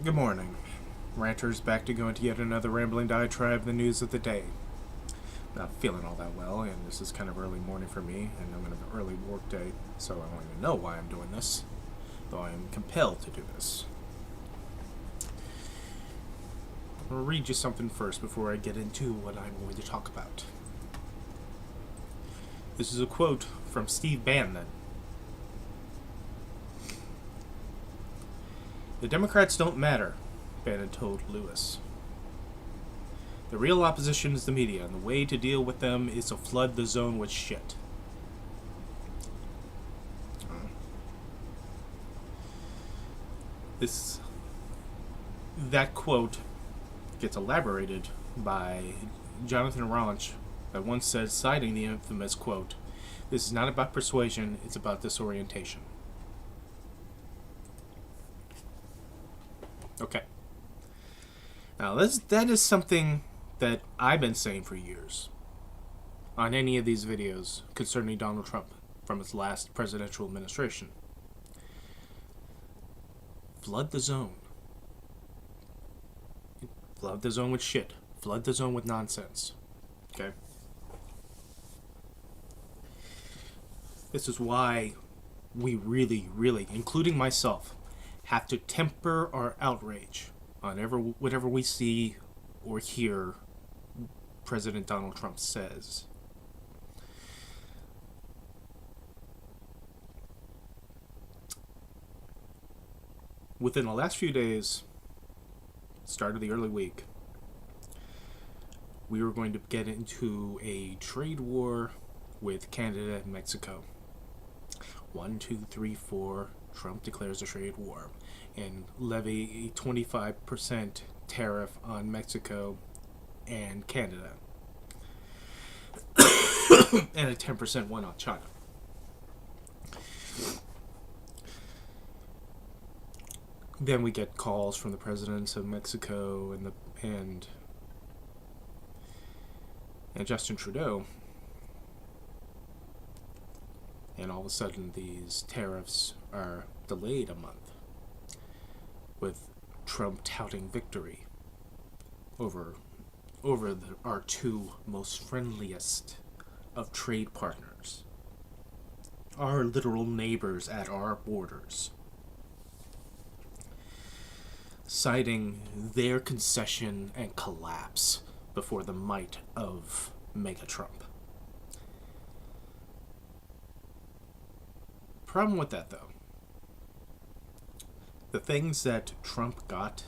Good morning. Ranter's back to go into yet another rambling diatribe of the news of the day. Not feeling all that well, and this is kind of early morning for me, and I'm going to have an early work day, so I don't even know why I'm doing this, though I am compelled to do this. I'm going to read you something first before I get into what I'm going to talk about. This is a quote from Steve Bannon. "The Democrats don't matter," Bannon told Lewis. "The real opposition is the media, and the way to deal with them is to flood the zone with shit." That quote gets elaborated by Jonathan Ranch, that once said, citing the infamous quote, "This is not about persuasion, it's about disorientation." Okay. Now, that is something that I've been saying for years on any of these videos concerning Donald Trump from his last presidential administration. Flood the zone. Flood the zone with shit. Flood the zone with nonsense. Okay? This is why we really, including myself, have to temper our outrage on whatever we see or hear President Donald Trump says. Within the last few days, start of the early week, we were going to get into a trade war with Canada and Mexico. 1, 2, 3, 4, Trump declares a trade war and levy a 25% tariff on Mexico and Canada, and a 10% one on China. Then we get calls from the presidents of Mexico and Justin Trudeau, and all of a sudden these tariffs are delayed a month, with Trump touting victory over our two most friendliest of trade partners, our literal neighbors at our borders, citing their concession and collapse before the might of Mega Trump. Problem with that, though, the things that Trump got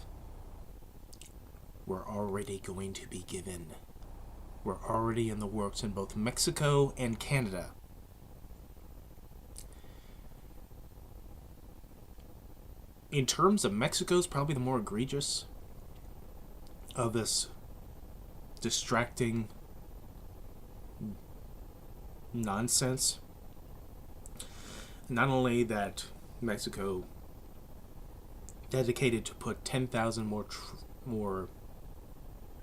were already going to be given. Were already in the works in both Mexico and Canada. In terms of Mexico's probably the more egregious of this distracting nonsense. Not only that Mexico dedicated to put 10,000 more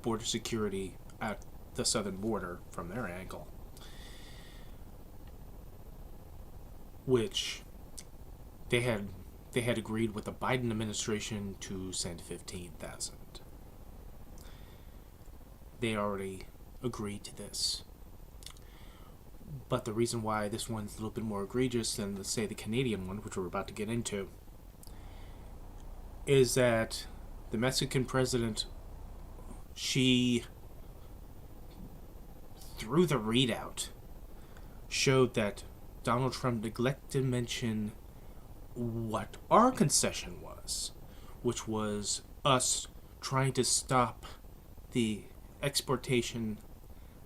border security at the southern border from their angle, which they had agreed with the Biden administration to send 15,000. They already agreed to this. But the reason why this one's a little bit more egregious than, let's say, the Canadian one, which we're about to get into, is that the Mexican president, she, through the readout, showed that Donald Trump neglected to mention what our concession was, which was us trying to stop the exportation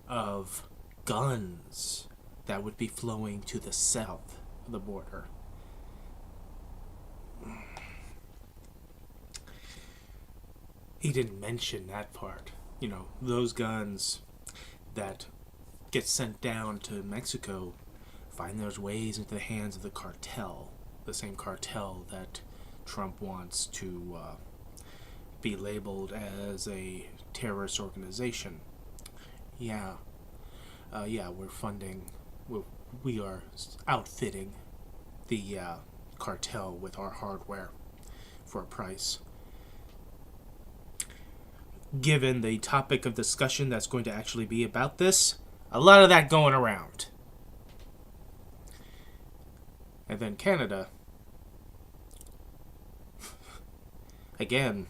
of guns that would be flowing to the south of the border. He didn't mention that part. You know, those guns that get sent down to Mexico find their ways into the hands of the cartel, the same cartel that Trump wants to be labeled as a terrorist organization. We're funding, we are outfitting the cartel with our hardware for a price. given the topic of discussion that's going to actually be about this. A lot of that going around. And then Canada. Again.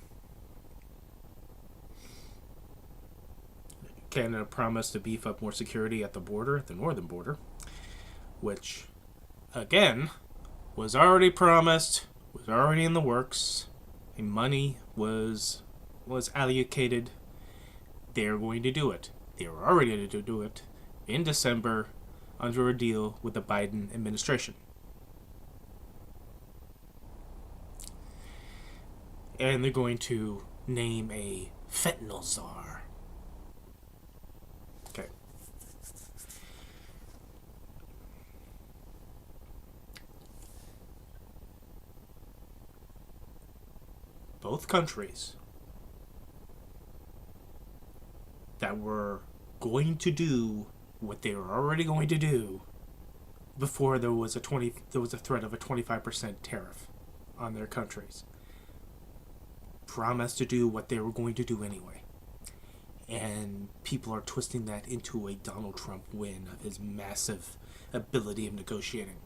Canada promised to beef up more security at the border, at the northern border. Which, again, was already promised, was already in the works. And money was allocated. They're going to do it. They were already going to do it in December under a deal with the Biden administration. And they're going to name a fentanyl czar. Okay. Both countries that were going to do what they were already going to do before there was a threat of a 25% tariff on their countries. Promised to do what they were going to do anyway. And people are twisting that into a Donald Trump win of his massive ability of negotiating.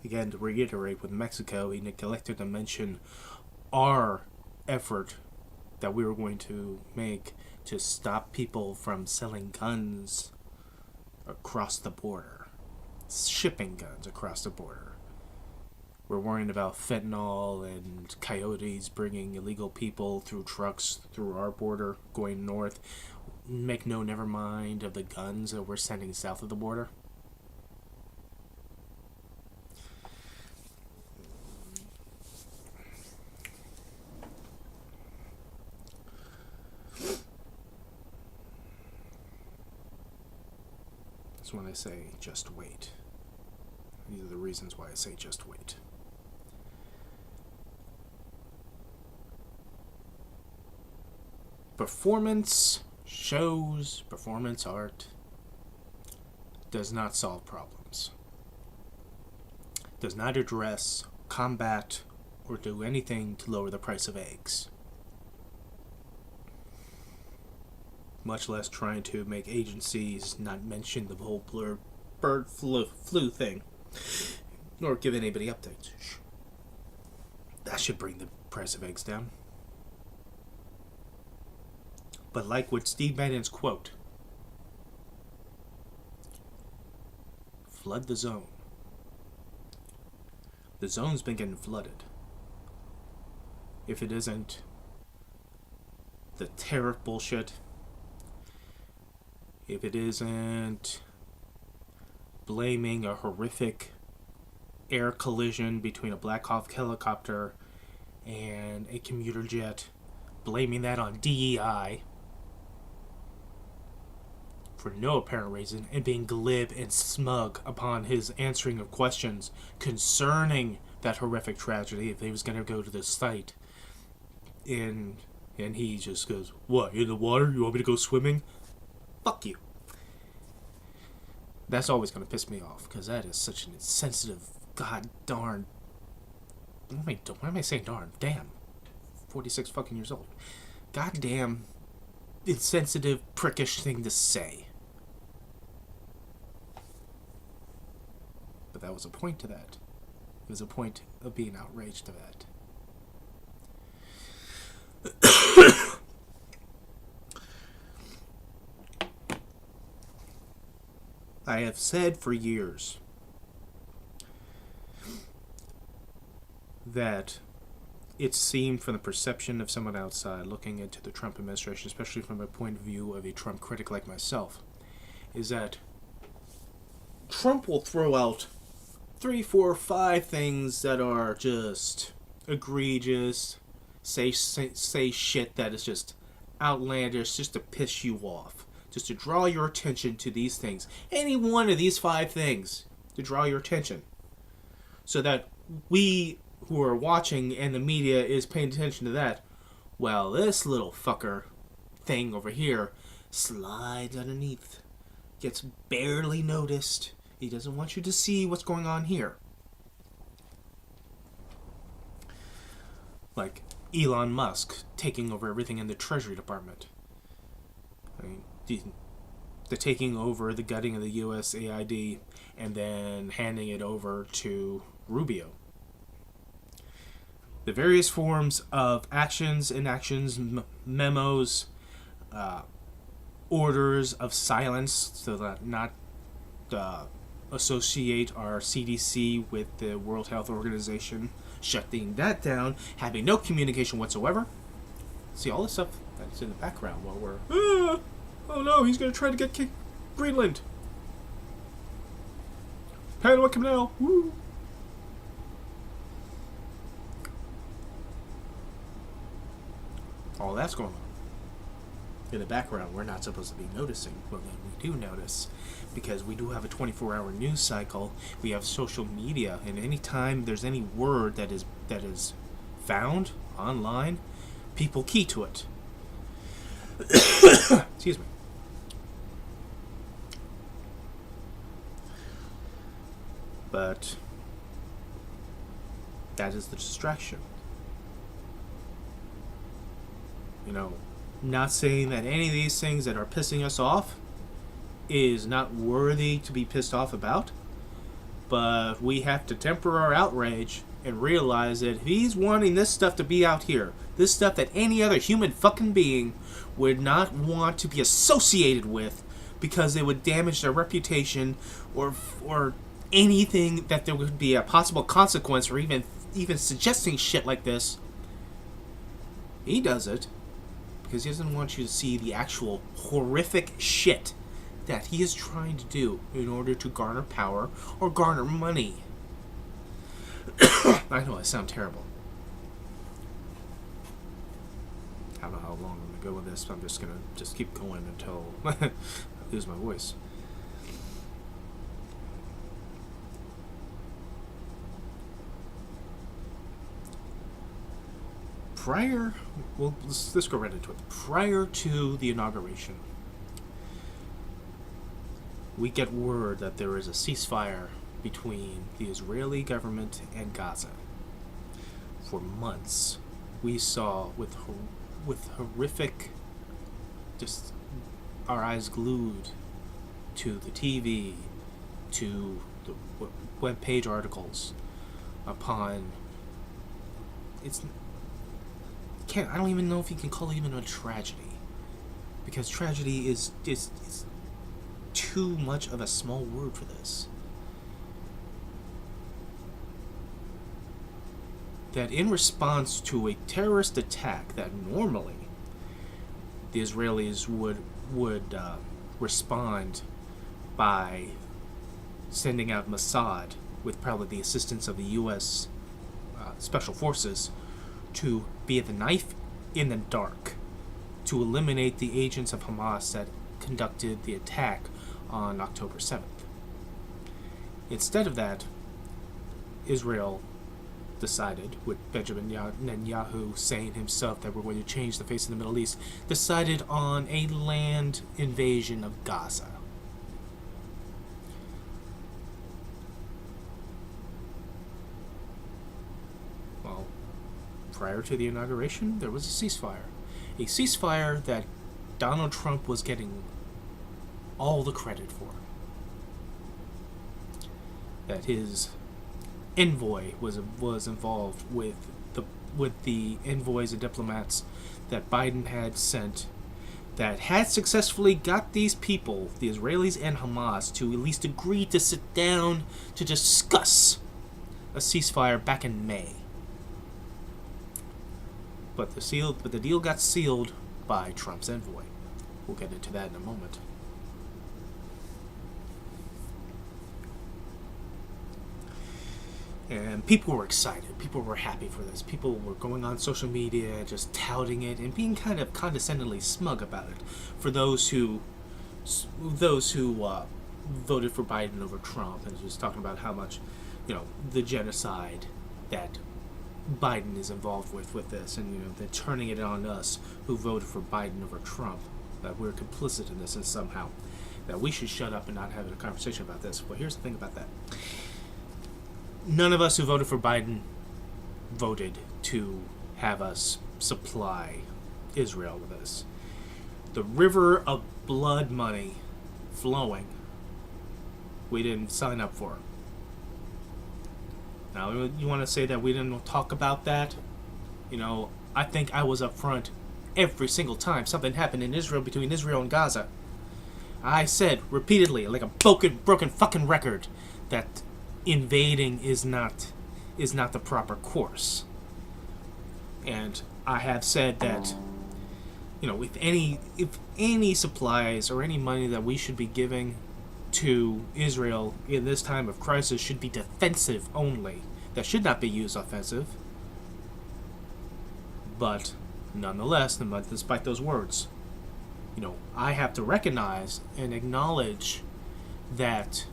Again, to reiterate, with Mexico, he neglected to mention our effort that we were going to make to stop people from selling guns across the border. Shipping guns across the border. We're worrying about fentanyl and coyotes bringing illegal people through trucks through our border going north. Never mind of the guns that we're sending south of the border. That's when I say just wait. These are the reasons why I say just wait. Performance shows, performance art does not solve problems. Does not address, combat, or do anything to lower the price of eggs. Much less trying to make agencies not mention the whole bird flu thing. Nor give anybody updates. That should bring the price of eggs down. But like with Steve Bannon's quote, flood the zone. The zone's been getting flooded. If it isn't the tariff bullshit, if it isn't blaming a horrific air collision between a Black Hawk helicopter and a commuter jet, blaming that on DEI for no apparent reason, and being glib and smug upon his answering of questions concerning that horrific tragedy, if he was going to go to the site, and he just goes, "What, in the water? You want me to go swimming? Fuck you." That's always going to piss me off, because that is such an insensitive, god darn... Why am I saying darn? Damn. 46 fucking years old. Goddamn insensitive, prickish thing to say. But that was a point to that. It was a point of being outraged to that. I have said for years that it seemed, from the perception of someone outside looking into the Trump administration, especially from a point of view of a Trump critic like myself, is that Trump will throw out 3, 4, 5 things that are just egregious, say shit that is just outlandish, just to piss you off, just to draw your attention to these things. Any one of these 5 things to draw your attention, so that we who are watching and the media is paying attention to that. Well, this little fucker thing over here slides underneath, gets barely noticed. He doesn't want you to see what's going on here. like Elon Musk taking over everything in the Treasury Department. I mean, the taking over, the gutting of the USAID, and then handing it over to Rubio. The various forms of actions, inactions, memos, orders of silence, so that not associate our CDC with the World Health Organization, shutting that down, having no communication whatsoever. See, all this stuff that's in the background while we're, oh no, he's going to try to get Greenland. Panama Canal, woo! All that's going on. In the background, we're not supposed to be noticing, but then we do notice, because we do have a 24-hour news cycle. We have social media, and anytime there's any word that is found online, people key to it. Excuse me. But that is the distraction. You know, not saying that any of these things that are pissing us off is not worthy to be pissed off about, but we have to temper our outrage and realize that if he's wanting this stuff to be out here, this stuff that any other human fucking being would not want to be associated with because it would damage their reputation or anything that there would be a possible consequence, or even suggesting shit like this, he does it because he doesn't want you to see the actual horrific shit that he is trying to do in order to garner power or garner money. I know I sound terrible. I don't know how long I'm going to go with this. I'm just going to keep going until I lose my voice. Let's go right into it. Prior to the inauguration, we get word that there is a ceasefire between the Israeli government and Gaza. For months, we saw with horrific, just our eyes glued to the TV, to the webpage articles upon I don't even know if you can call it even a tragedy, because tragedy is too much of a small word for this. That in response to a terrorist attack that normally the Israelis would respond by sending out Mossad with probably the assistance of the U.S. Special Forces to be the knife in the dark to eliminate the agents of Hamas that conducted the attack on October 7th. Instead of that, Israel decided, with Benjamin Netanyahu saying himself that we're going to change the face of the Middle East, decided on a land invasion of Gaza. Well, prior to the inauguration, there was a ceasefire. A ceasefire that Donald Trump was getting all the credit for. That his envoy was involved with the envoys and diplomats that Biden had sent, that had successfully got these people, the Israelis and Hamas, to at least agree to sit down to discuss a ceasefire back in May. But the deal got sealed by Trump's envoy. We'll get into that in a moment. And people were excited. People were happy for this. People were going on social media, just touting it and being kind of condescendingly smug about it. For those who voted for Biden over Trump, and just talking about how much, the genocide that Biden is involved with this, and they're turning it on us who voted for Biden over Trump, that we're complicit in this, and somehow that we should shut up and not have a conversation about this. Well, here's the thing about that. None of us who voted for Biden voted to have us supply Israel with this. The river of blood money flowing, we didn't sign up for. Now, you want to say that we didn't talk about that? You know, I think I was up front every single time something happened in Israel, between Israel and Gaza. I said repeatedly, like a broken fucking record, that invading is not the proper course. And I have said that, you know, if any supplies or any money that we should be giving to Israel in this time of crisis should be defensive only. That should not be used offensive. But nonetheless, despite those words, you know, I have to recognize and acknowledge that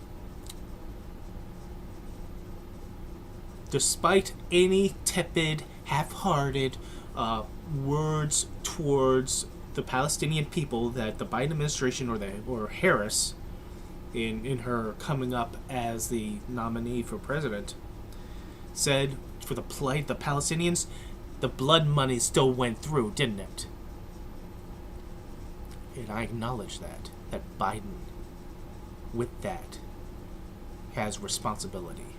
despite any tepid, half-hearted words towards the Palestinian people that the Biden administration or Harris, in her coming up as the nominee for president, said for the plight of the Palestinians, the blood money still went through, didn't it? And I acknowledge that Biden, with that, has responsibility.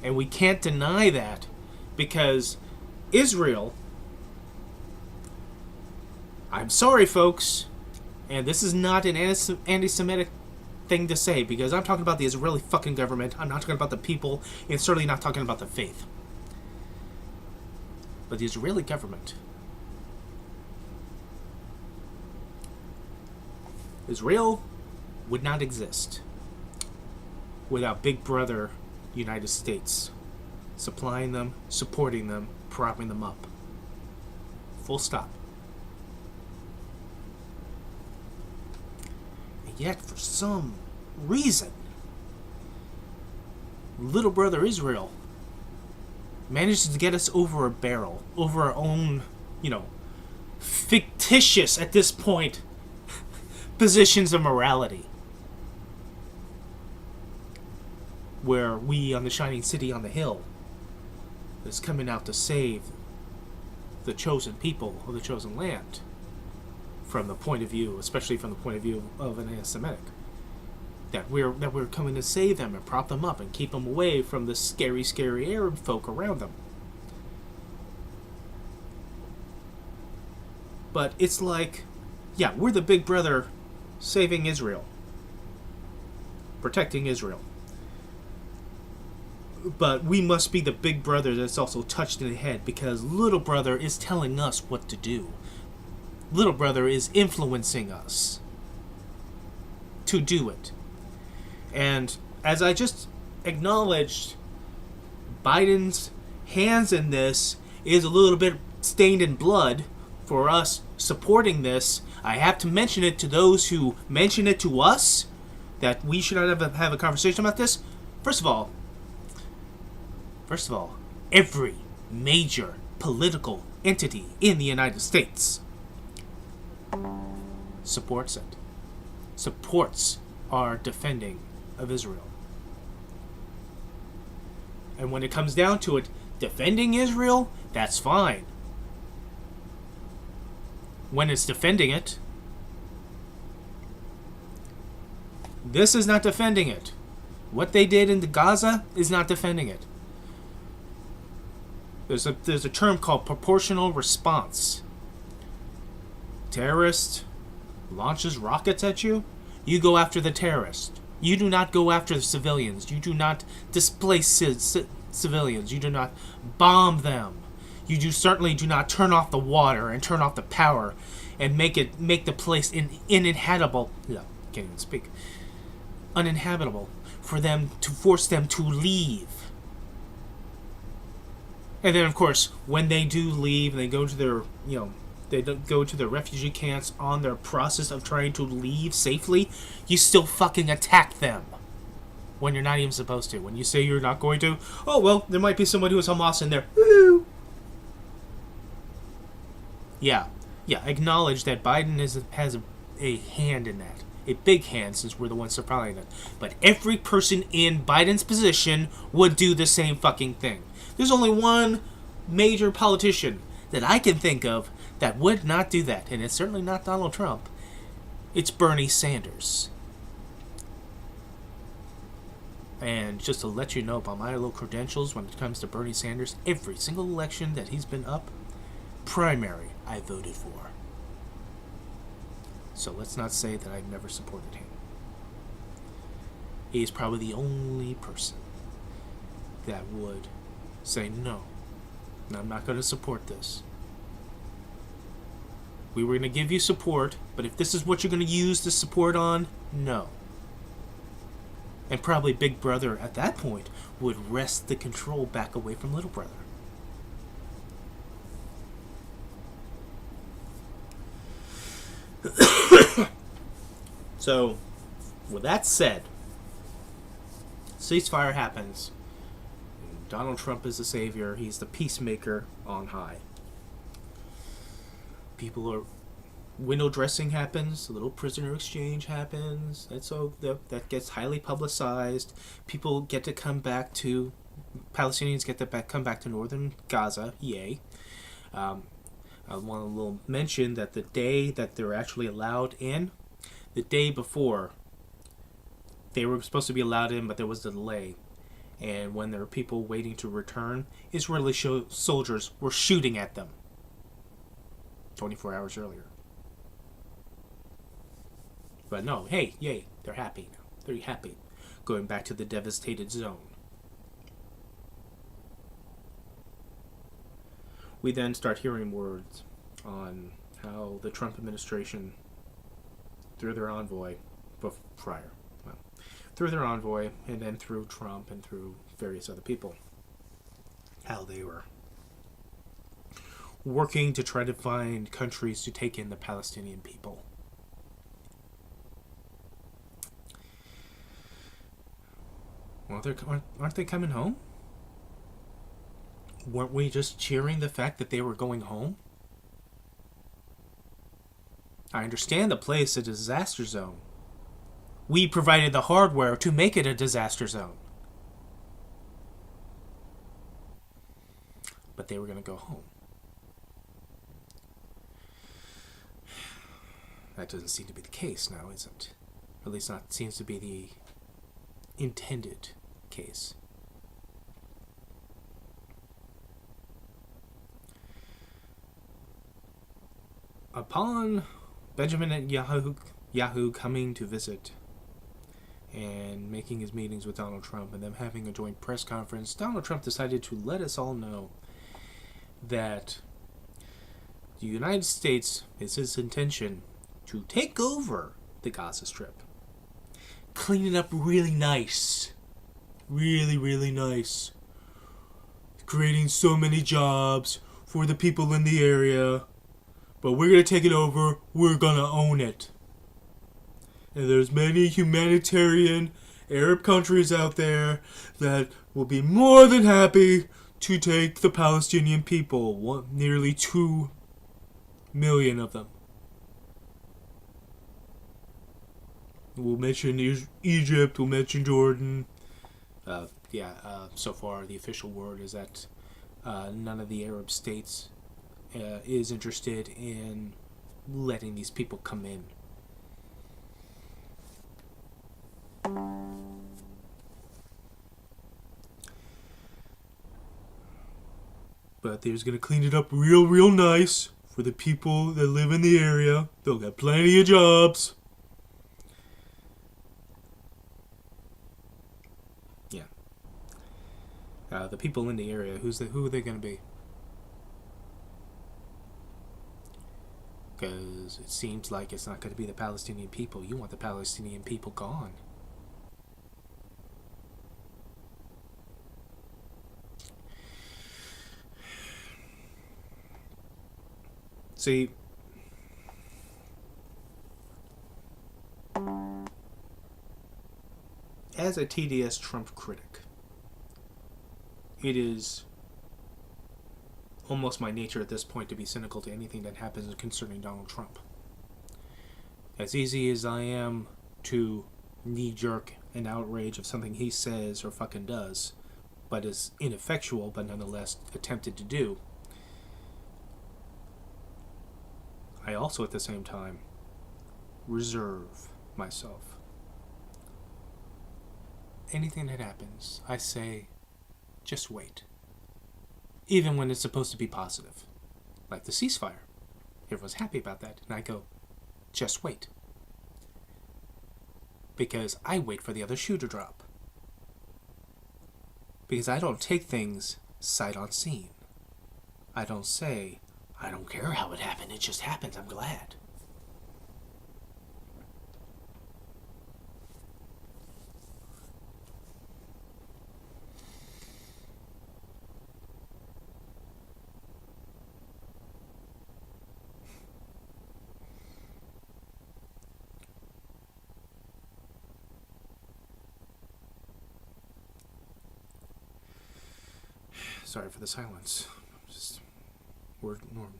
And we can't deny that, because Israel, I'm sorry folks, and this is not an anti-Semitic thing to say, because I'm talking about the Israeli fucking government, I'm not talking about the people, and certainly not talking about the faith. But the Israeli government, Israel would not exist without Big Brother United States supplying them, supporting them, propping them up. Full stop. And yet, for some reason, little brother Israel manages to get us over a barrel, over our own, you know, fictitious, at this point, positions of morality. Where we, on the shining city on the hill, is coming out to save the chosen people of the chosen land from the point of view, especially from the point of view of an anti-Semitic. That we're coming to save them and prop them up and keep them away from the scary, scary Arab folk around them. But it's like, yeah, we're the big brother saving Israel, protecting Israel. But we must be the big brother that's also touched in the head, because little brother is telling us what to do. Little brother is influencing us to do it. And as I just acknowledged, Biden's hands in this is a little bit stained in blood for us supporting this. I have to mention it to those who mention it to us, that we should not have a conversation about this. First of all, every major political entity in the United States supports it. Supports our defending of Israel. And when it comes down to it, defending Israel, that's fine. When it's defending it, this is not defending it. What they did in the Gaza is not defending it. There's a term called proportional response. Terrorist launches rockets at you, you go after the terrorist. You do not go after the civilians. You do not displace civilians. You do not bomb them. You certainly do not turn off the water and turn off the power and make the place uninhabitable. Yeah, can't even speak. Uninhabitable for them, to force them to leave. And then, of course, when they do leave, they go to their, they go to their refugee camps on their process of trying to leave safely, you still fucking attack them when you're not even supposed to. When you say you're not going to, oh, well, there might be somebody who's Hamas in there. Woo! Yeah, acknowledge that Biden has a hand in that. A big hand, since we're the ones supplying it. But every person in Biden's position would do the same fucking thing. There's only one major politician that I can think of that would not do that, and it's certainly not Donald Trump. It's Bernie Sanders. And just to let you know about my little credentials when it comes to Bernie Sanders, every single election that he's been up, primary, I voted for. So let's not say that I've never supported him. He's probably the only person that would say, no, I'm not going to support this. We were going to give you support, but if this is what you're going to use the support on, no. And probably Big Brother at that point would wrest the control back away from Little Brother. So, with that said, ceasefire happens. Donald Trump is the savior. He's the peacemaker on high. People are... window dressing happens. A little prisoner exchange happens. And so that gets highly publicized. People get to come back to... Palestinians get to come back to northern Gaza. Yay. I want to mention that the day that they're actually allowed in, the day before, they were supposed to be allowed in, but there was a delay. And when there were people waiting to return, Israeli soldiers were shooting at them 24 hours earlier. But no, hey, yay, they're happy now. They're happy. Going back to the devastated zone. We then start hearing words on how the Trump administration, through their envoy, through their envoy, and then through Trump and through various other people, how they were working to try to find countries to take in the Palestinian people. Well, aren't they coming home? Weren't we just cheering the fact that they were going home? I understand the place is a disaster zone. We provided the hardware to make it a disaster zone. But they were going to go home. That doesn't seem to be the case now, is it? Or at least not seems to be the intended case. Upon Benjamin Netanyahu coming to visit and making his meetings with Donald Trump and them having a joint press conference, Donald Trump decided to let us all know that the United States is his intention to take over the Gaza Strip. Clean it up really nice. Really, really nice. Creating so many jobs for the people in the area. But we're going to take it over. We're going to own it. And there's many humanitarian Arab countries out there that will be more than happy to take the Palestinian people. Nearly 2 million of them. We'll mention Egypt. We'll mention Jordan. So far the official word is that none of the Arab states is interested in letting these people come in. But they're going to clean it up real nice for the people that live in the area. They'll get plenty of jobs. Yeah. The people in the area, who are they going to be? Because it seems like it's not going to be the Palestinian people. You want the Palestinian people gone. See, as a TDS Trump critic, it is almost my nature at this point to be cynical to anything that happens concerning Donald Trump. As easy as I am to knee-jerk an outrage of something he says or fucking does, but is ineffectual, but nonetheless attempted to do, I also at the same time reserve myself. Anything that happens, I say, just wait. Even when it's supposed to be positive. Like the ceasefire. Everyone's happy about that. And I go, just wait. Because I wait for the other shoe to drop. Because I don't take things sight unseen. I don't say, I don't care how it happened, it just happens, I'm glad. Sorry for the silence. Just word norm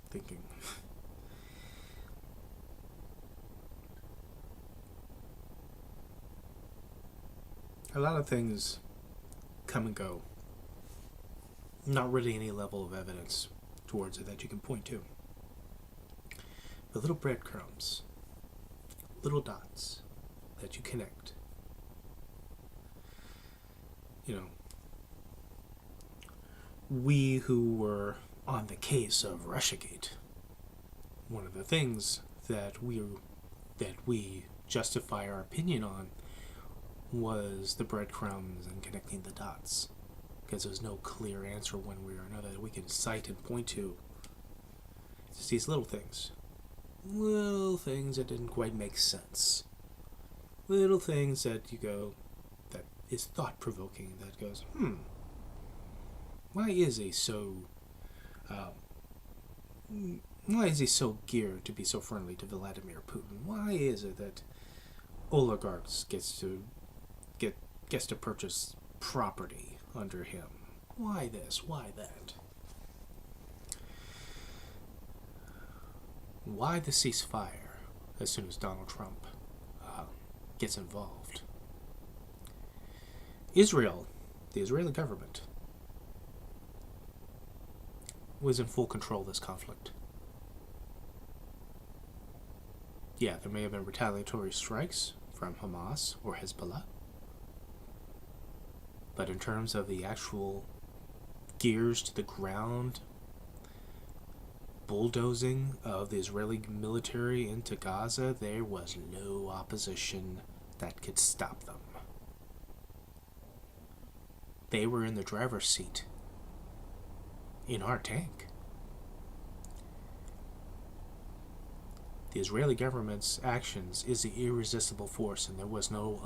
thinking. A lot of things come and go. Not really any level of evidence towards it that you can point to. But little breadcrumbs, little dots that you connect. You know, we who were on the case of Russiagate, one of the things that we justify our opinion on was the breadcrumbs and connecting the dots, because there's no clear answer one way or another that we can cite and point to. It's just these little things that didn't quite make sense, little things that you go, that is thought-provoking, that goes, why is he so geared to be so friendly to Vladimir Putin? Why is it that oligarchs gets to purchase property under him? Why this? Why that? Why the ceasefire as soon as Donald Trump gets involved? Israel, the Israeli government, was in full control of this conflict. Yeah, there may have been retaliatory strikes from Hamas or Hezbollah, but in terms of the actual gears to the ground, bulldozing of the Israeli military into Gaza, there was no opposition that could stop them. They were in the driver's seat in our tank. The Israeli government's actions is the irresistible force, and there was no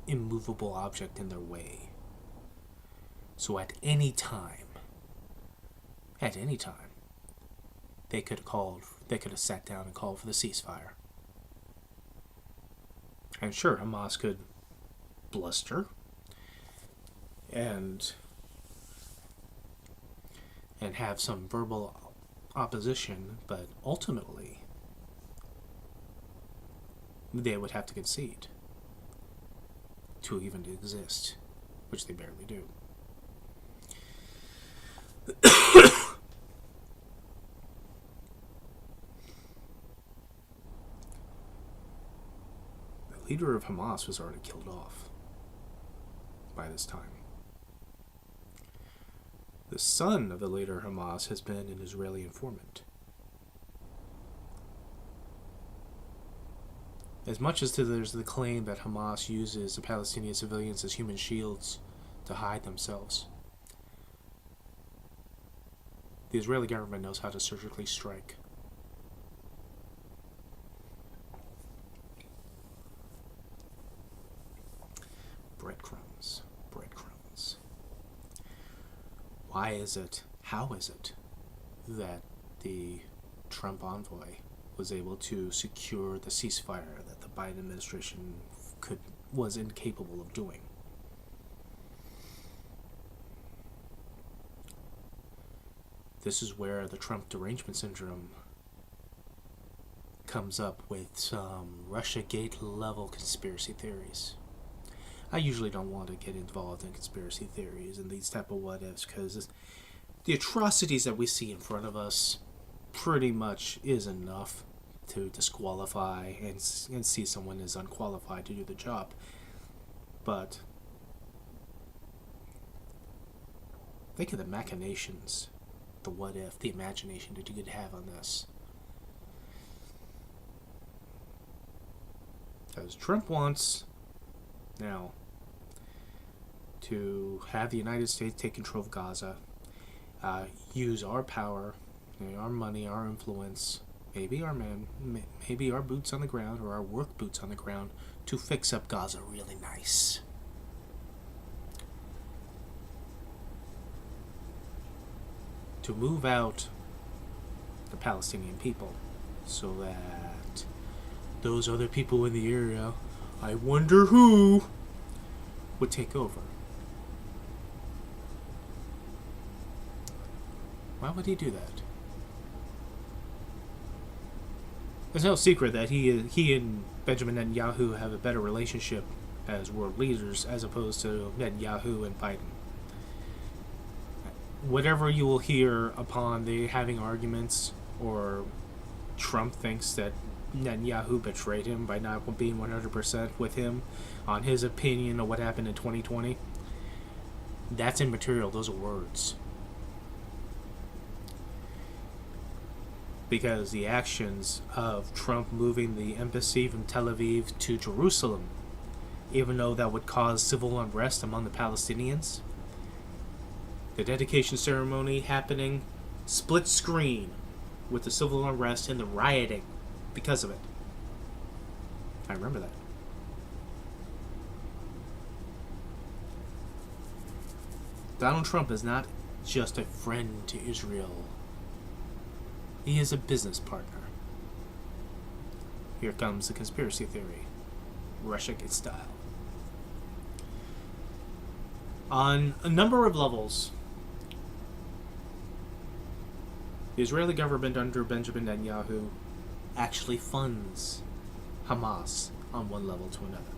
immovable object in their way. So at any time, they could have sat down and called for the ceasefire. And sure, Hamas could bluster and have some verbal opposition, but ultimately they would have to concede to even exist, which they barely do. The leader of Hamas was already killed off by this time. The son of the leader of Hamas has been an Israeli informant. As much as there's the claim that Hamas uses the Palestinian civilians as human shields to hide themselves, the Israeli government knows how to surgically strike. Breadcrumbs. Why is it, how is it that the Trump envoy was able to secure the ceasefire that the Biden administration was incapable of doing? This is where the Trump derangement syndrome comes up with some Russiagate level conspiracy theories. I usually don't want to get involved in conspiracy theories and these type of what-ifs, because the atrocities that we see in front of us pretty much is enough to disqualify and see someone as unqualified to do the job. But think of the machinations, the what-if, the imagination that you could have on this. Because Trump wants now to have the United States take control of Gaza, use our power, our money, our influence, maybe our boots on the ground, or our work boots on the ground, to fix up Gaza really nice. To move out the Palestinian people so that those other people in the area, I wonder who, would take over. Why would he do that? There's no secret that he and Benjamin Netanyahu have a better relationship as world leaders as opposed to Netanyahu and Biden. Whatever you will hear upon the having arguments, or Trump thinks that Netanyahu betrayed him by not being 100% with him on his opinion of what happened in 2020, that's immaterial. Those are words. Because the actions of Trump moving the embassy from Tel Aviv to Jerusalem, even though that would cause civil unrest among the Palestinians, the dedication ceremony happening split screen with the civil unrest and the rioting because of it. I remember that. Donald Trump is not just a friend to Israel. He is a business partner. Here comes the conspiracy theory. Russia gets style. On a number of levels, the Israeli government under Benjamin Netanyahu actually funds Hamas on one level to another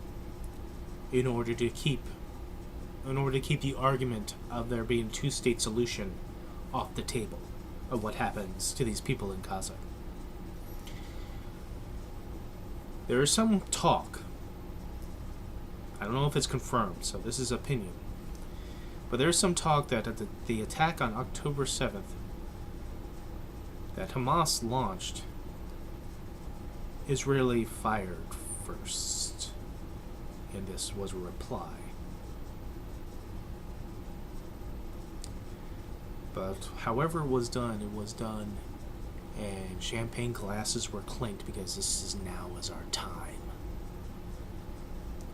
in order to keep the argument of there being a two-state solution off the table of what happens to these people in Gaza. There is some talk, I don't know if it's confirmed, so this is opinion, but there is some talk that at the attack on October 7th that Hamas launched, Israeli fired first, and this was a reply. But however it was done, and champagne glasses were clinked because now is our time.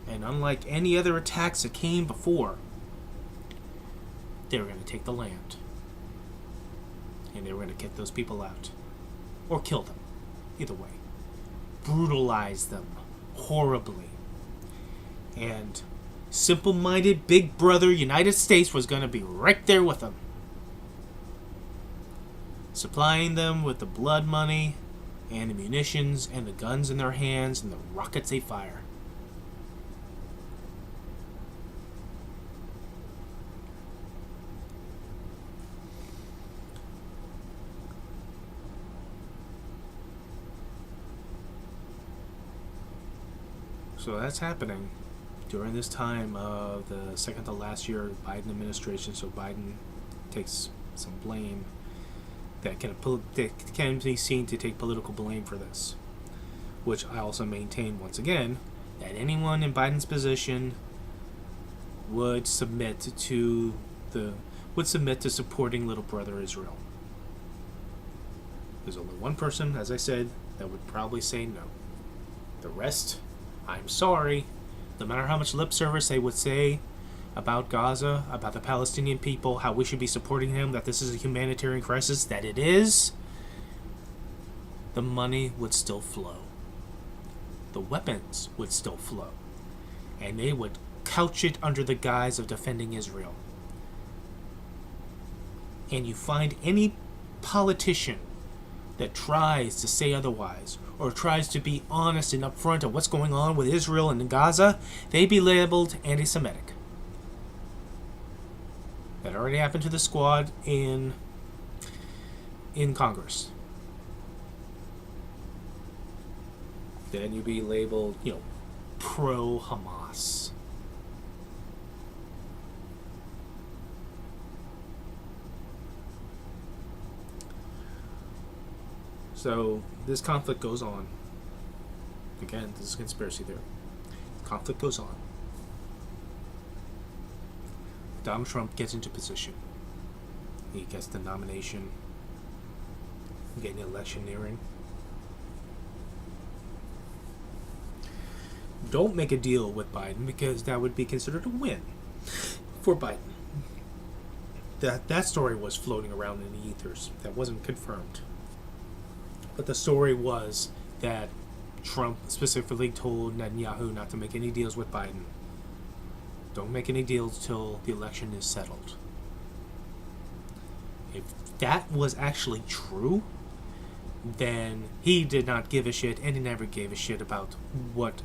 And unlike any other attacks that came before, they were going to take the land. And they were going to kick those people out. Or kill them. Either way. Brutalize them horribly. And simple-minded Big Brother United States was going to be right there with them, supplying them with the blood money and the munitions and the guns in their hands and the rockets they fire. So that's happening during this time of the second to last year Biden administration. So Biden takes some blame that can be seen to take political blame for this, which I also maintain once again that anyone in Biden's position would submit to supporting little brother Israel. There's only one person, as I said, that would probably say no. The rest, I'm sorry, no matter how much lip service they would say about Gaza, about the Palestinian people, how we should be supporting them, that this is a humanitarian crisis, that it is, the money would still flow. The weapons would still flow. And they would couch it under the guise of defending Israel. And you find any politician that tries to say otherwise or tries to be honest and upfront of what's going on with Israel and Gaza, they be labeled anti-Semitic. That already happened to the squad in Congress. Then you be labeled, pro-Hamas. So this conflict goes on. Again, this is a conspiracy theory. Conflict goes on. Donald Trump gets into position. He gets the nomination. Getting the election nearing. Don't make a deal with Biden because that would be considered a win for Biden. That story was floating around in the ethers. That wasn't confirmed. But the story was that Trump specifically told Netanyahu not to make any deals with Biden. Don't make any deals till the election is settled. If that was actually true, then he did not give a shit, and he never gave a shit about what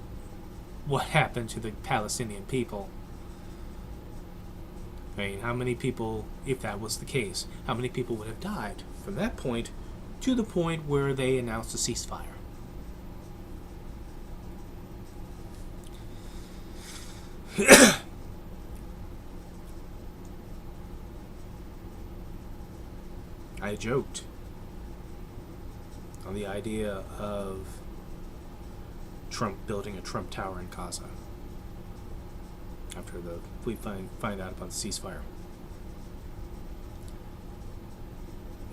happened to the Palestinian people. I mean, how many people, if that was the case, how many people would have died from that point to the point where they announced a ceasefire? I joked on the idea of Trump building a Trump Tower in Gaza after we find out about the ceasefire.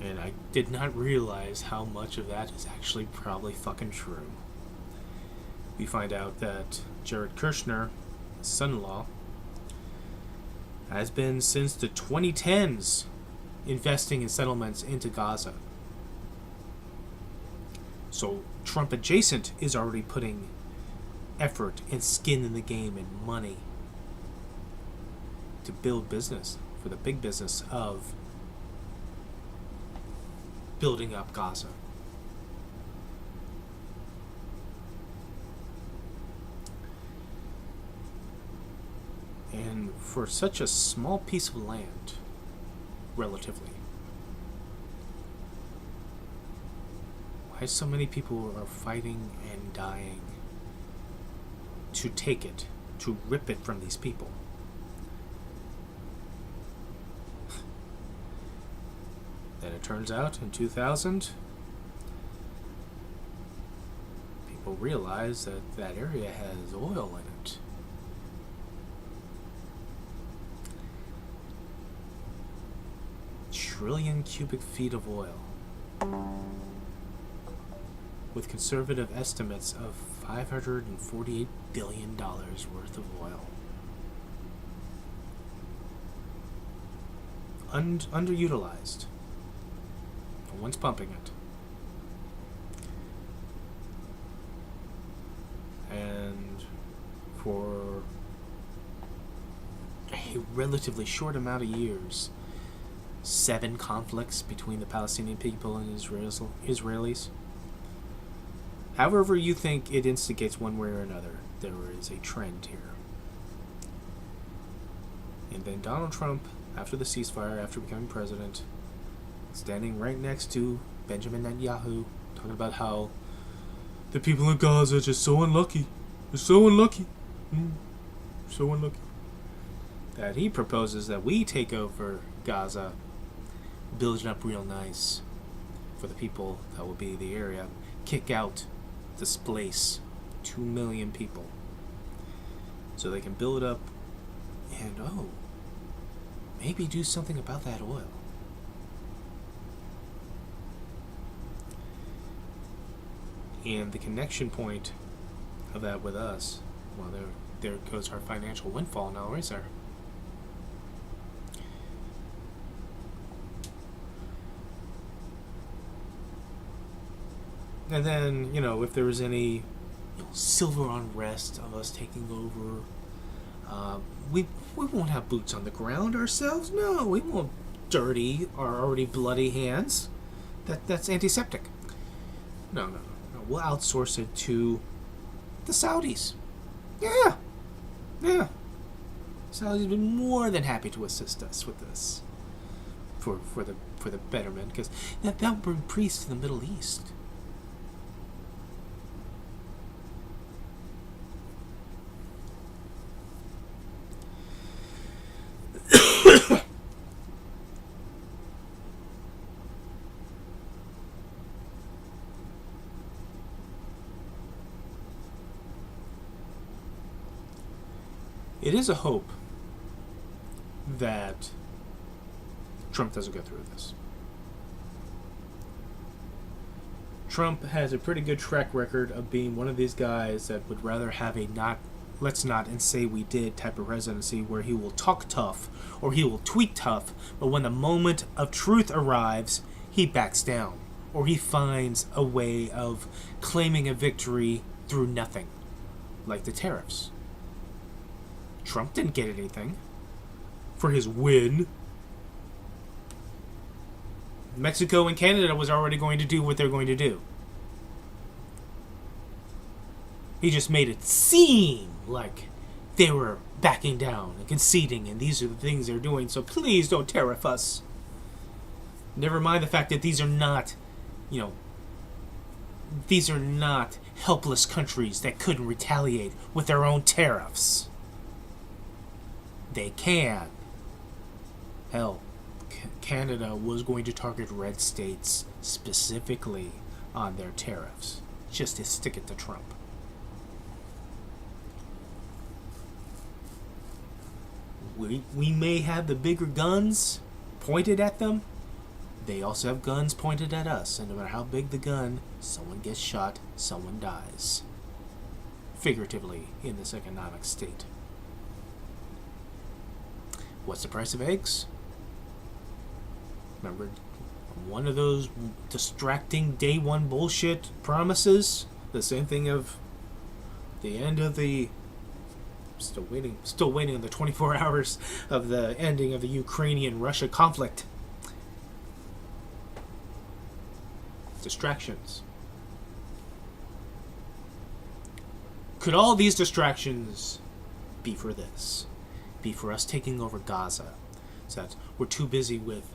And I did not realize how much of that is actually probably fucking true. We find out that Jared Kushner, his son-in-law, has been since the 2010s investing in settlements into Gaza. So Trump adjacent is already putting effort and skin in the game and money to build business for the big business of building up Gaza. And for such a small piece of land, relatively, why so many people are fighting and dying to take it, to rip it from these people? Then it turns out in 2000, people realized that that area has oil in it. Trillion cubic feet of oil, with conservative estimates of $548 billion worth of oil. Underutilized. No one's pumping it. And for a relatively short amount of years, 7 conflicts between the Palestinian people and Israelis. However you think it instigates one way or another, there is a trend here. And then Donald Trump, after the ceasefire, after becoming president, standing right next to Benjamin Netanyahu, talking about how the people in Gaza are just so unlucky. They're so unlucky. So unlucky. That he proposes that we take over Gaza, build it up real nice for the people that will be the area, kick out, displace 2 million people so they can build up and maybe do something about that oil. And the connection point of that with us, well, there goes our financial windfall now, is there? And then, if there was any silver unrest of us taking over, we won't have boots on the ground ourselves. No, we won't dirty our already bloody hands. That's antiseptic. No. We'll outsource it to the Saudis. Yeah. Saudis have been more than happy to assist us with this for the betterment, because that'll bring peace to the Middle East. It is a hope that Trump doesn't go through this. Trump has a pretty good track record of being one of these guys that would rather have a not, let's not and say we did type of presidency, where he will talk tough or he will tweet tough, but when the moment of truth arrives, he backs down, or he finds a way of claiming a victory through nothing, like the tariffs. Trump didn't get anything for his win. Mexico and Canada was already going to do what they're going to do. He just made it seem like they were backing down and conceding, and these are the things they're doing, so please don't tariff us. Never mind the fact that these are not, these are not helpless countries that couldn't retaliate with their own tariffs. They can. Hell, Canada was going to target red states specifically on their tariffs, just to stick it to Trump. We may have the bigger guns pointed at them. They also have guns pointed at us, and no matter how big the gun, someone gets shot, someone dies. Figuratively, in this economic state. What's the price of eggs? Remember, one of those distracting day one bullshit promises? The same thing of the end of the... Still waiting on the 24 hours of the ending of the Ukrainian-Russia conflict. Distractions. Could all these distractions be for this? Be for us taking over Gaza? So that we're too busy with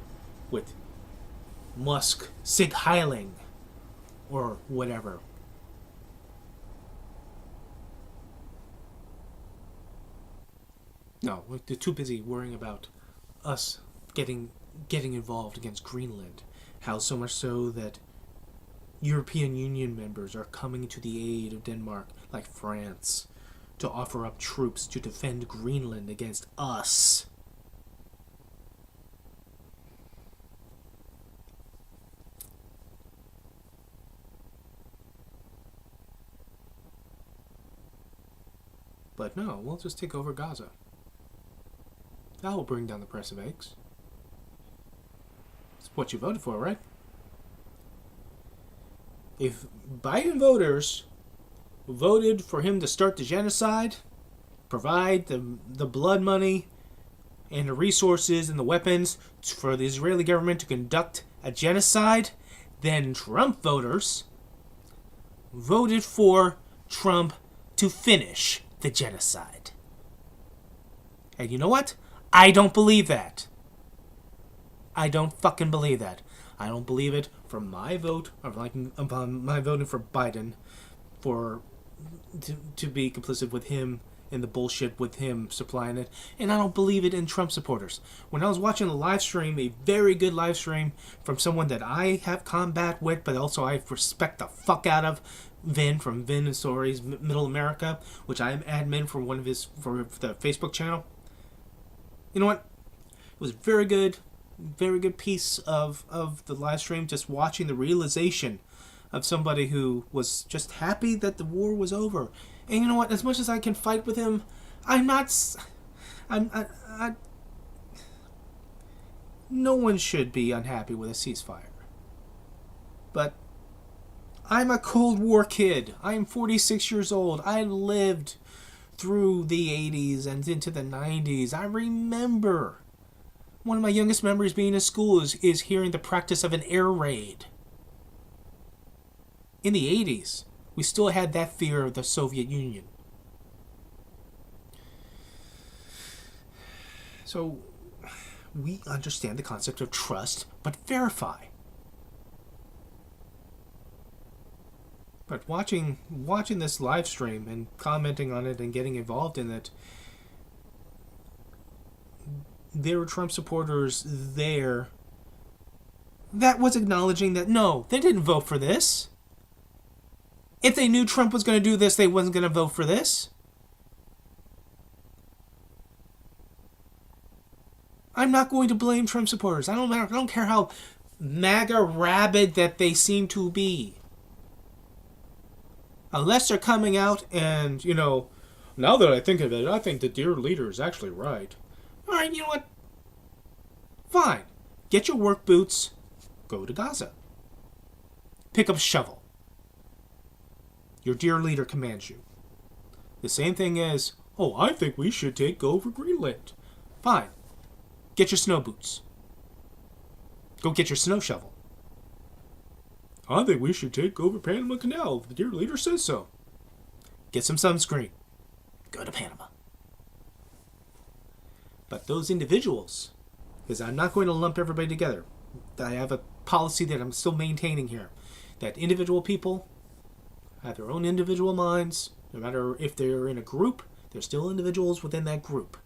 Musk sig heiling or whatever. No, they're too busy worrying about us getting involved against Greenland. How so much so that European Union members are coming to the aid of Denmark, like France, to offer up troops to defend Greenland against us. But no, we'll just take over Gaza. That will bring down the price of eggs. It's what you voted for, right? If Biden voters voted for him to start the genocide, provide the blood money and the resources and the weapons for the Israeli government to conduct a genocide, then Trump voters voted for Trump to finish the genocide. And you know what? I don't believe that. I don't fucking believe that. I don't believe it from my vote, or like upon my voting for Biden, to be complicit with him in the bullshit with him supplying it, and I don't believe it in Trump supporters. When I was watching a live stream, a very good live stream from someone that I have combat with, but also I respect the fuck out of, Vin from Vin and Stories Middle America, which I am admin for for the Facebook channel. You know what? It was very good piece of the live stream, just watching the realization of somebody who was just happy that the war was over. And you know what? As much as I can fight with him, no one should be unhappy with a ceasefire. But I'm a Cold War kid. I'm 46 years old. I lived through the 80s and into the 90s. I remember. One of my youngest memories being in school is hearing the practice of an air raid. In the 80s, we still had that fear of the Soviet Union. So, we understand the concept of trust, but verify. But watching this live stream and commenting on it and getting involved in it, there were Trump supporters there that was acknowledging that no, they didn't vote for this. If they knew Trump was going to do this, they wasn't going to vote for this. I'm not going to blame Trump supporters. I don't care how MAGA rabid that they seem to be. Unless they're coming out and, now that I think of it, I think the dear leader is actually right. Alright, you know what? Fine. Get your work boots. Go to Gaza. Pick up a shovel. Your dear leader commands you. The same thing as, I think we should take over Greenland. Fine. Get your snow boots. Go get your snow shovel. I think we should take over Panama Canal. The dear leader says so. Get some sunscreen. Go to Panama. But those individuals, because I'm not going to lump everybody together. I have a policy that I'm still maintaining here. That individual people have their own individual minds. No matter if they're in a group, they're still individuals within that group.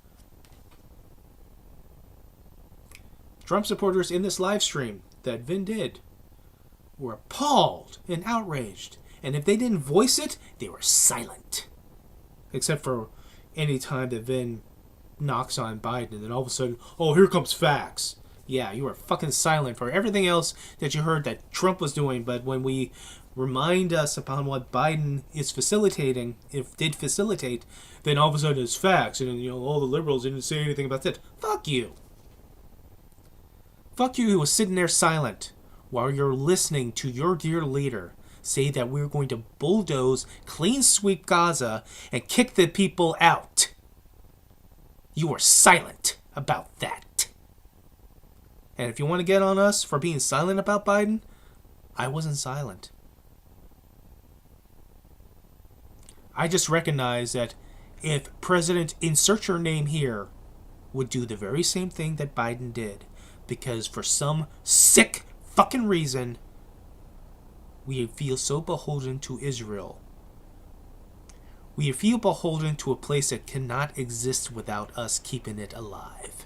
Trump supporters in this live stream that Vin did were appalled and outraged. And if they didn't voice it, they were silent. Except for any time that Vin knocks on Biden and then all of a sudden, here comes facts. Yeah, you were fucking silent for everything else that you heard that Trump was doing. But when we remind us upon what Biden is facilitating, did facilitate, then all of a sudden it's facts. And, all the liberals didn't say anything about that. Fuck you. Fuck you who was sitting there silent while you're listening to your dear leader say that we're going to bulldoze, clean sweep Gaza, and kick the people out. You were silent about that. And if you want to get on us for being silent about Biden, I wasn't silent. I just recognize that if President insert your name here would do the very same thing that Biden did, because for some sick fucking reason, we feel so beholden to Israel. We feel beholden to a place that cannot exist without us keeping it alive.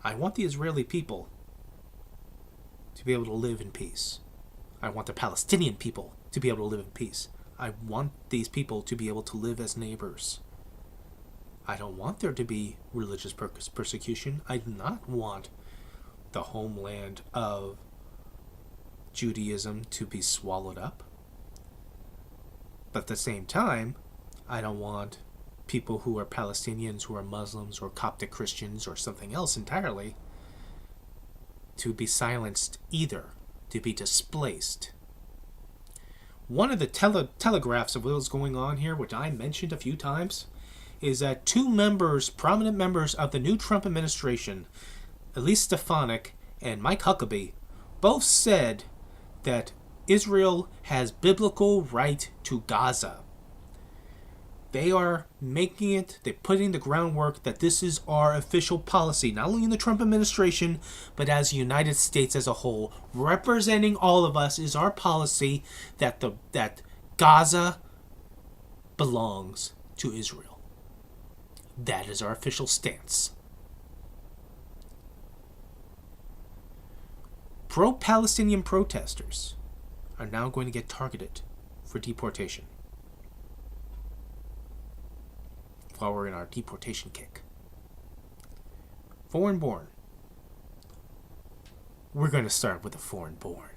I want the Israeli people to be able to live in peace. I want the Palestinian people to be able to live in peace. I want these people to be able to live as neighbors. I don't want there to be religious persecution. I do not want the homeland of Judaism to be swallowed up. But at the same time, I don't want people who are Palestinians, who are Muslims, or Coptic Christians, or something else entirely, to be silenced either, to be displaced. One of the telegraphs of what was going on here, which I mentioned a few times, is that two prominent members of the new Trump administration, Elise Stefanik and Mike Huckabee, both said that Israel has biblical right to Gaza. They are making it, they're putting the groundwork that this is our official policy, not only in the Trump administration, but as the United States as a whole. Representing all of us is our policy that Gaza belongs to Israel. That is our official stance. Pro-Palestinian protesters are now going to get targeted for deportation while we're in our deportation kick. Foreign-born. We're going to start with the foreign-born.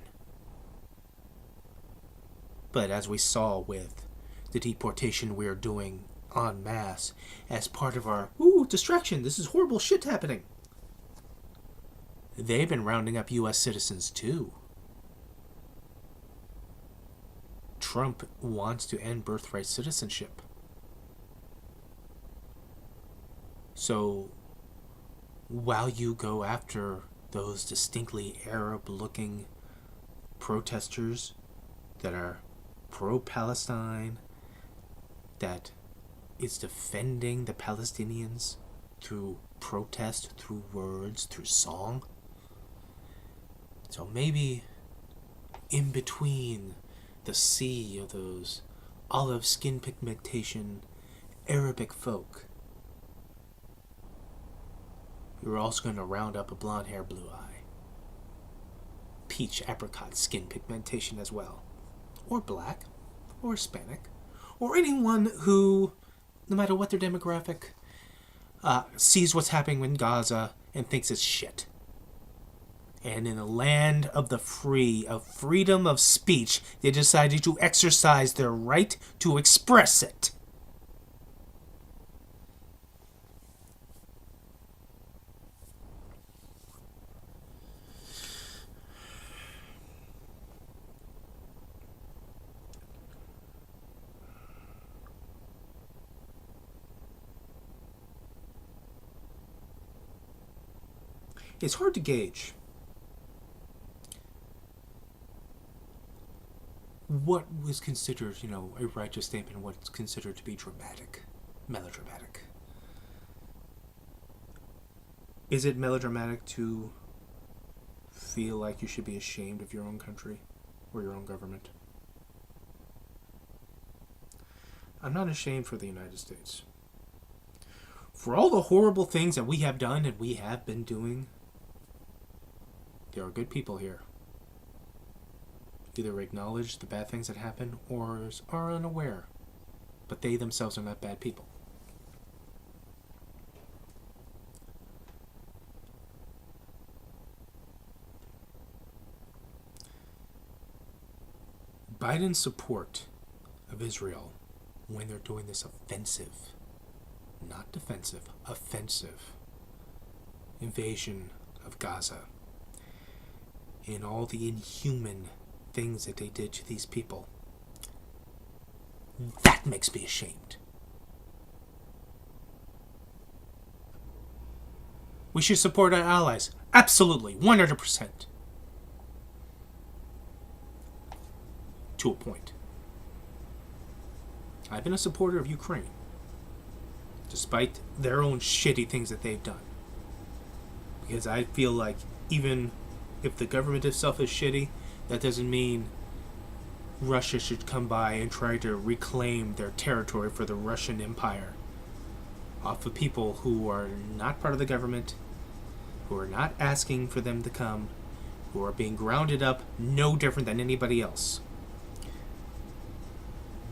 But as we saw with the deportation we are doing en masse as part of our, distraction, this is horrible shit happening. They've been rounding up U.S. citizens too. Trump wants to end birthright citizenship. So, while you go after those distinctly Arab-looking protesters that are pro-Palestine, that is defending the Palestinians through protest, through words, through song. So maybe in between the sea of those olive skin pigmentation Arabic folk, we were also going to round up a blonde hair, blue eye, peach apricot skin pigmentation as well, or black, or Hispanic, or anyone who, no matter what their demographic, sees what's happening in Gaza and thinks it's shit. And in the land of the free, of freedom of speech, they decided to exercise their right to express it. It's hard to gauge what was considered, a righteous statement and what's considered to be dramatic, melodramatic. Is it melodramatic to feel like you should be ashamed of your own country or your own government? I'm not ashamed for the United States. For all the horrible things that we have done and we have been doing, there are good people here. Either acknowledge the bad things that happen or are unaware, but they themselves are not bad people. Biden's support of Israel when they're doing this offensive, not defensive, offensive invasion of Gaza, and all the inhuman things that they did to these people, that makes me ashamed. We should support our allies. Absolutely, 100%. To a point. I've been a supporter of Ukraine, despite their own shitty things that they've done. Because I feel like even if the government itself is shitty, that doesn't mean Russia should come by and try to reclaim their territory for the Russian Empire off of people who are not part of the government, who are not asking for them to come, who are being grounded up no different than anybody else.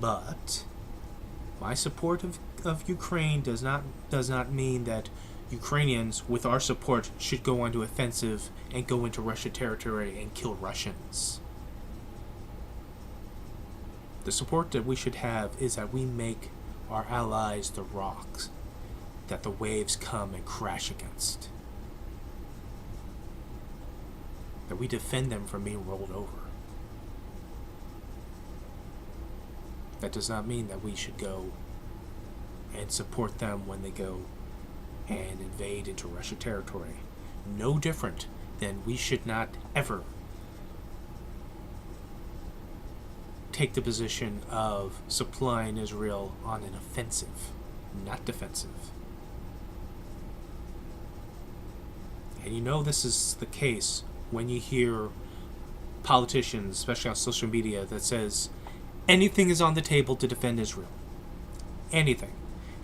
But my support of Ukraine does not mean that Ukrainians, with our support, should go onto offensive and go into Russian territory and kill Russians. The support that we should have is that we make our allies the rocks that the waves come and crash against. That we defend them from being rolled over. That does not mean that we should go and support them when they go and invade into Russian territory. No different than we should not ever take the position of supplying Israel on an offensive, not defensive. And this is the case when you hear politicians, especially on social media, that says anything is on the table to defend Israel. Anything.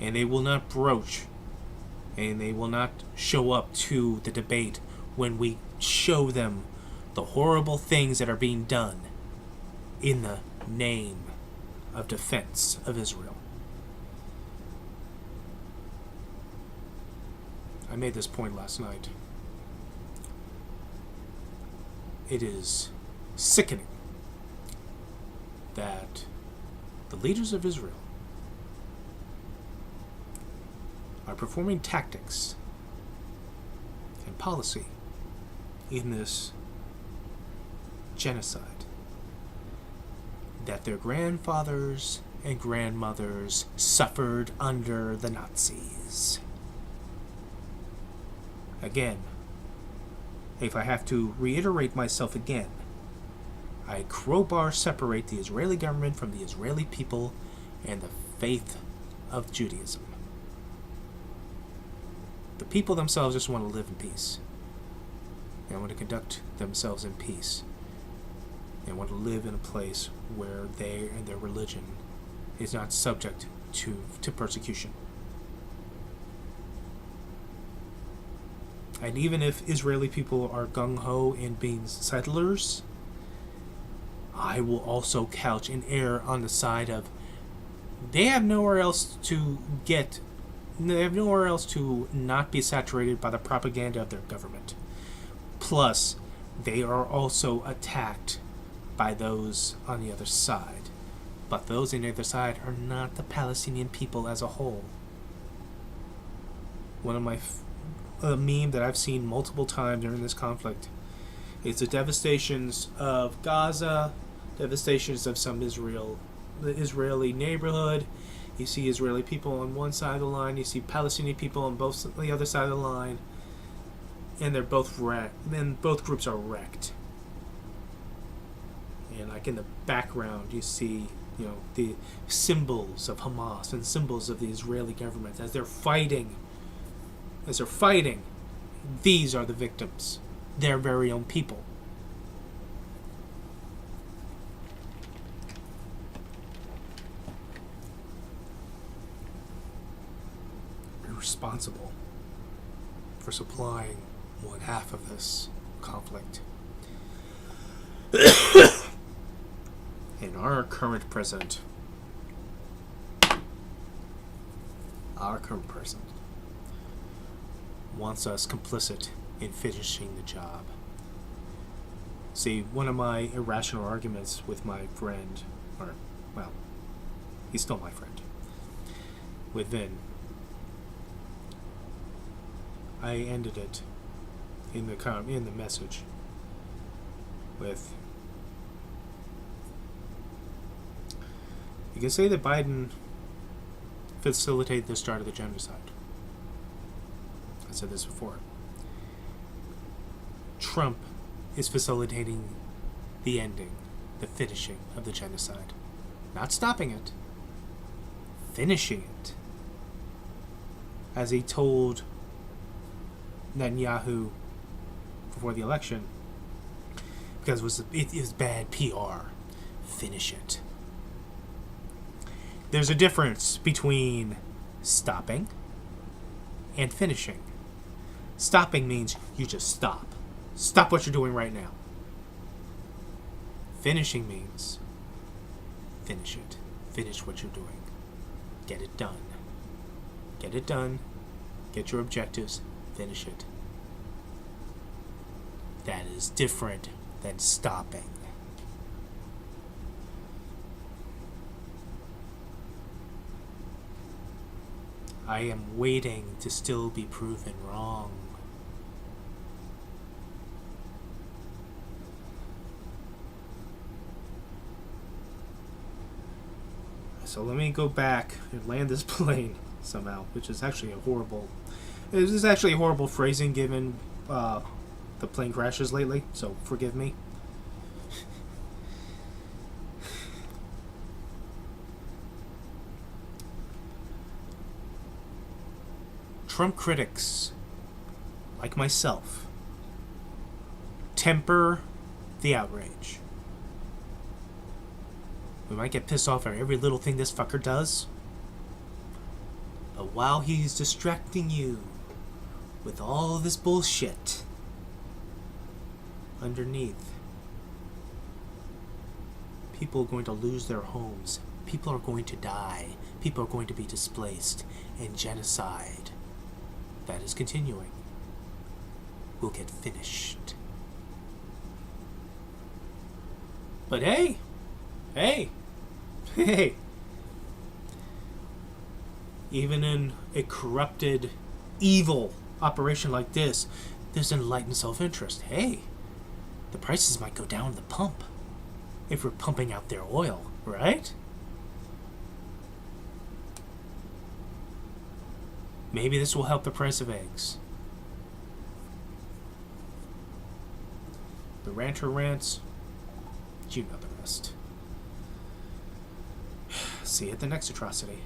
And they will not broach and they will not show up to the debate when we show them the horrible things that are being done in the name of defense of Israel. I made this point last night. It is sickening that the leaders of Israel are performing tactics and policy in this genocide that their grandfathers and grandmothers suffered under the Nazis. Again, if I have to reiterate myself again, I crowbar separate the Israeli government from the Israeli people and the faith of Judaism. The people themselves just want to live in peace. They want to conduct themselves in peace. They want to live in a place where they and their religion is not subject to persecution. And even if Israeli people are gung-ho in being settlers, I will also couch and err on the side of they have nowhere else to not be saturated by the propaganda of their government. Plus, they are also attacked by those on the other side. But those on the other side are not the Palestinian people as a whole. One of my a meme that I've seen multiple times during this conflict is the devastations of Gaza, devastations of some the Israeli neighborhood. You see Israeli people on one side of the line, you see Palestinian people on the other side of the line, and they're both wrecked. And both groups are wrecked. And like in the background, you see, the symbols of Hamas and symbols of the Israeli government as they're fighting. These are the victims, their very own people. We're responsible for supplying one half of this conflict. And our current president wants us complicit in finishing the job. See, one of my irrational arguments with my friend, he's still my friend, with Vin, I ended it in the message with, you can say that Biden facilitated the start of the genocide. I said this before. Trump is facilitating the ending, the finishing of the genocide. Not stopping it, finishing it. As he told Netanyahu before the election, because it was bad PR. Finish it. There's a difference between stopping and finishing. Stopping means you just stop. Stop what you're doing right now. Finishing means finish it. Finish what you're doing. Get it done. Get it done. Get your objectives. Finish it. That is different than stopping. I am waiting to still be proven wrong. So let me go back and land this plane somehow, which is actually a horrible phrasing given the plane crashes lately, so forgive me. Trump critics, like myself, temper the outrage. We might get pissed off at every little thing this fucker does, but while he's distracting you with all this bullshit underneath, people are going to lose their homes, people are going to die, people are going to be displaced, and genocide that is continuing will get finished. But hey, even in a corrupted, evil operation like this, there's enlightened self-interest. Hey, the prices might go down at the pump if we're pumping out their oil, right? Maybe this will help the price of eggs. The ranter rants, you know the rest. See you at the next atrocity.